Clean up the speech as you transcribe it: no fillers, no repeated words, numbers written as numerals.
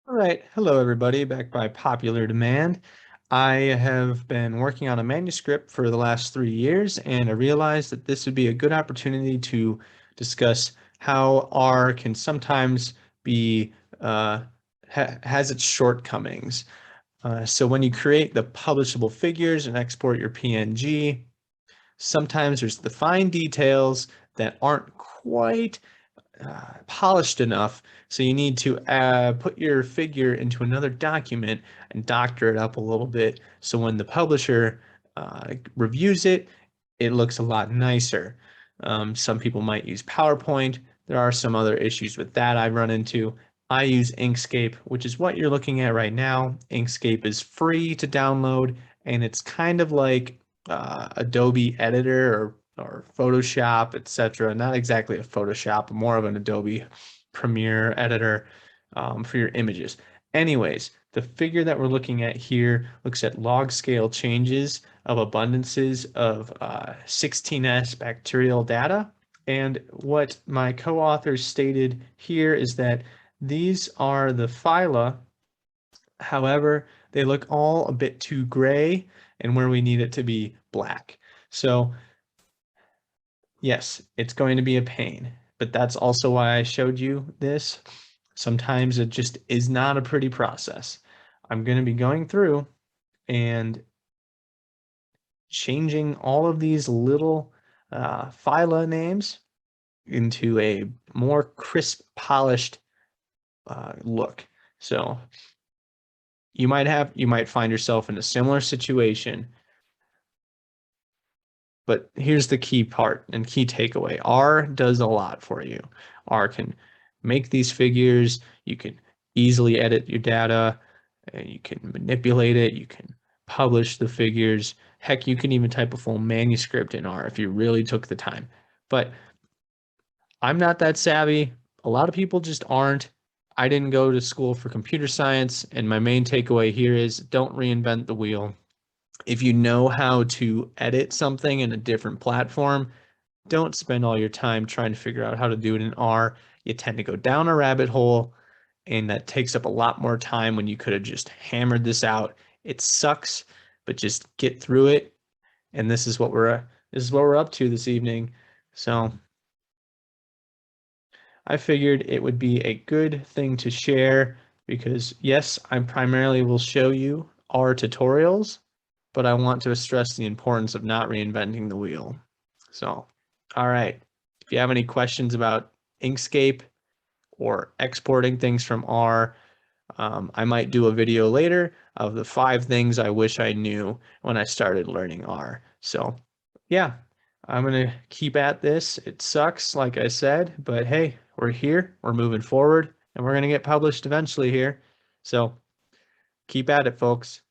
All right, hello everybody, back by popular demand. I have been working on a manuscript for the last 3 years, and I realized that this would be a good opportunity to discuss how R can sometimes be has its shortcomings. So when you create the publishable figures and export your PNG, sometimes there's the fine details that aren't quite polished enough. So you need to put your figure into another document and doctor it up a little bit. So when the publisher reviews it, it looks a lot nicer. Some people might use PowerPoint. There are some other issues with that I've run into. I use Inkscape, which is what you're looking at right now. Inkscape is free to download, and it's kind of like Adobe Editor or Photoshop, etc. Not exactly a Photoshop, more of an Adobe Premiere editor for your images. Anyways, the figure that we're looking at here looks at log scale changes of abundances of 16S bacterial data. And what my co-authors stated here is that these are the phyla. However, they look all a bit too gray and where we need it to be black. So yes, it's going to be a pain, but that's also why I showed you this. Sometimes it just is not a pretty process. I'm going to be going through and changing all of these little phyla names into a more crisp, polished look. So you might find yourself in a similar situation. But here's the key part and key takeaway. R does a lot for you. R can make these figures. You can easily edit your data. You can manipulate it. You can publish the figures. Heck, you can even type a full manuscript in R if you really took the time. But I'm not that savvy. A lot of people just aren't. I didn't go to school for computer science, and my main takeaway here is don't reinvent the wheel. If you know how to edit something in a different platform, don't spend all your time trying to figure out how to do it in R. You tend to go down a rabbit hole, and that takes up a lot more time when you could have just hammered this out. It sucks, but just get through it. And this is what we're up to this evening. So I figured it would be a good thing to share because yes, I primarily will show you R tutorials, but I want to stress the importance of not reinventing the wheel. So, all right. If you have any questions about Inkscape or exporting things from R, I might do a video later of the 5 things I wish I knew when I started learning R. So, yeah, I'm going to keep at this. It sucks, like I said, but hey, we're here, we're moving forward, and we're going to get published eventually here. So, keep at it, folks.